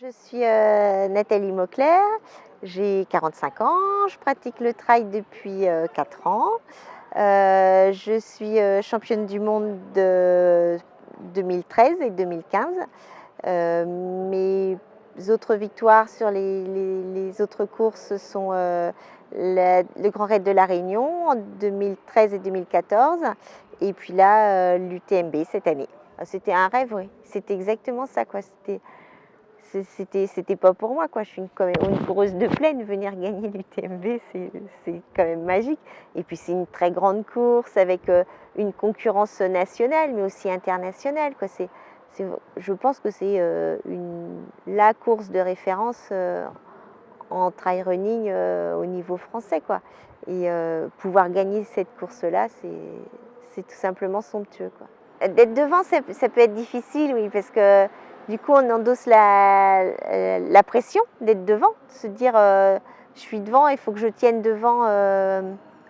Je suis Nathalie Mauclair, j'ai 45 ans, je pratique le trail depuis 4 ans. Je suis championne du monde de 2013 et 2015. Mes autres victoires sur les autres courses sont le Grand Raid de la Réunion en 2013 et 2014 et puis là l'UTMB cette année. C'était un rêve, oui, c'était exactement ça, quoi. C'était pas pour moi, quoi. Je suis quand même une coureuse de plaine, venir gagner l'UTMB, c'est quand même magique. Et puis c'est une très grande course avec une concurrence nationale, mais aussi internationale, quoi. Je pense que c'est la course de référence en trail running au niveau français, quoi. Et pouvoir gagner cette course-là, c'est tout simplement somptueux, quoi. D'être devant, ça peut être difficile, oui, parce que du coup, on endosse la pression d'être devant, de se dire je suis devant, il faut que je tienne devant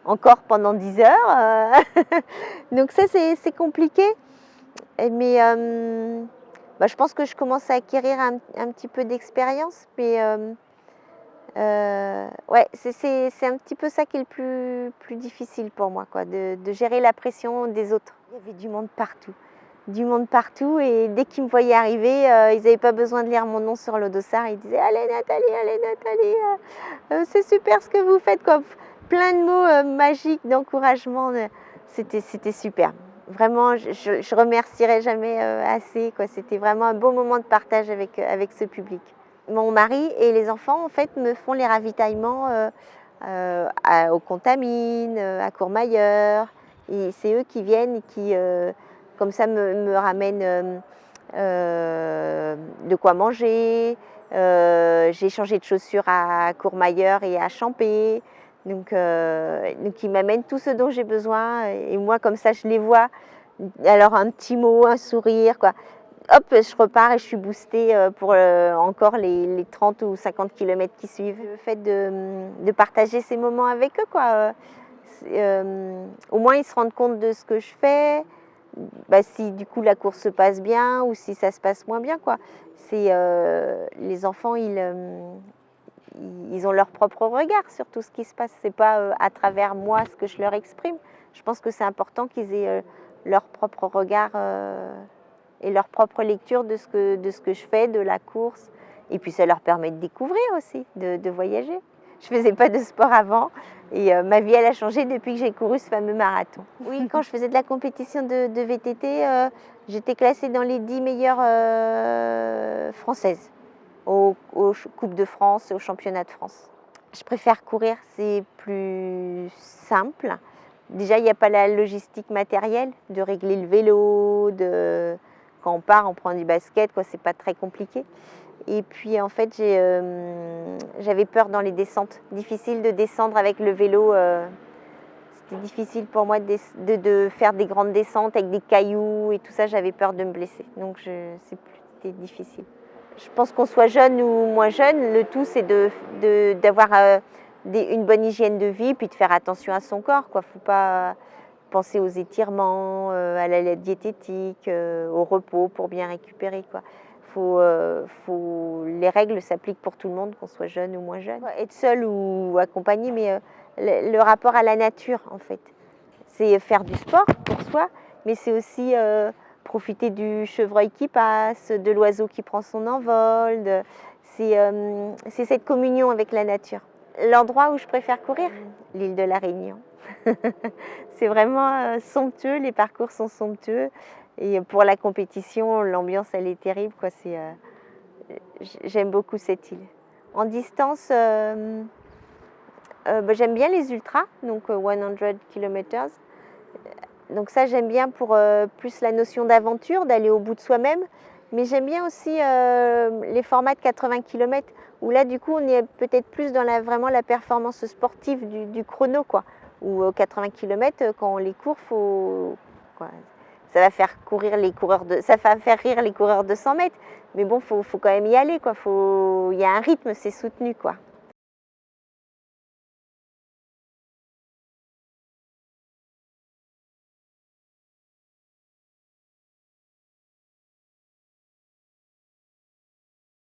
encore pendant 10 heures. Donc ça, c'est compliqué. Mais je pense que je commence à acquérir un petit peu d'expérience. Mais ouais, c'est un petit peu ça qui est le plus difficile pour moi, quoi, de gérer la pression des autres. Il y avait du monde partout et dès qu'ils me voyaient arriver, ils n'avaient pas besoin de lire mon nom sur le dossard, ils disaient allez Nathalie, c'est super ce que vous faites, quoi. Plein de mots magiques d'encouragement, c'était super. Vraiment, je remercierai jamais assez, quoi. C'était vraiment un beau moment de partage avec ce public. Mon mari et les enfants, en fait, me font les ravitaillements aux Contamines, à Courmayeur. Et c'est eux qui viennent et qui, comme ça, me ramènent de quoi manger. J'ai changé de chaussures à Courmayeur et à Champé. Donc ils m'amènent tout ce dont j'ai besoin. Et moi, comme ça, je les vois. Alors, un petit mot, un sourire, quoi. Hop, je repars et je suis boostée pour encore les 30 ou 50 km qui suivent. Le fait de partager ces moments avec eux, quoi. Au moins, ils se rendent compte de ce que je fais, si du coup la course se passe bien ou si ça se passe moins bien, quoi. Les enfants, ils ont leur propre regard sur tout ce qui se passe. C'est pas à travers moi ce que je leur exprime. Je pense que c'est important qu'ils aient leur propre regard et leur propre lecture de ce que je fais, de la course. Et puis ça leur permet de découvrir aussi, de voyager. Je ne faisais pas de sport avant et ma vie elle a changé depuis que j'ai couru ce fameux marathon. Oui, quand je faisais de la compétition de VTT, j'étais classée dans les 10 meilleures françaises aux Coupes de France et aux Championnats de France. Je préfère courir, c'est plus simple. Déjà, il n'y a pas la logistique matérielle de régler le vélo, quand on part, on prend du basket, quoi, c'est pas très compliqué. Et puis en fait, j'avais peur dans les descentes. Difficile de descendre avec le vélo. C'était difficile pour moi de faire des grandes descentes avec des cailloux et tout ça. J'avais peur de me blesser. Donc c'était difficile. Je pense qu'on soit jeune ou moins jeune, le tout c'est d'avoir une bonne hygiène de vie puis de faire attention à son corps, quoi. Faut pas penser aux étirements, à la diététique, au repos pour bien récupérer, quoi. Les règles s'appliquent pour tout le monde, qu'on soit jeune ou moins jeune. Être seul ou accompagné, mais le rapport à la nature, en fait. C'est faire du sport pour soi, mais c'est aussi profiter du chevreuil qui passe, de l'oiseau qui prend son envol. C'est cette communion avec la nature. L'endroit où je préfère courir, l'île de la Réunion. C'est vraiment somptueux, les parcours sont somptueux. Et pour la compétition, l'ambiance, elle est terrible, quoi. J'aime beaucoup cette île. En distance, j'aime bien les ultras, donc 100 km. Donc ça, j'aime bien pour plus la notion d'aventure, d'aller au bout de soi-même. Mais j'aime bien aussi les formats de 80 km, où là, du coup, on est peut-être plus dans vraiment la performance sportive du chrono, quoi. Où 80 km, quand on les court, quoi, ça va faire ça va faire rire les coureurs de 100 mètres. Mais bon, faut quand même y aller, quoi. Il y a un rythme, c'est soutenu, quoi.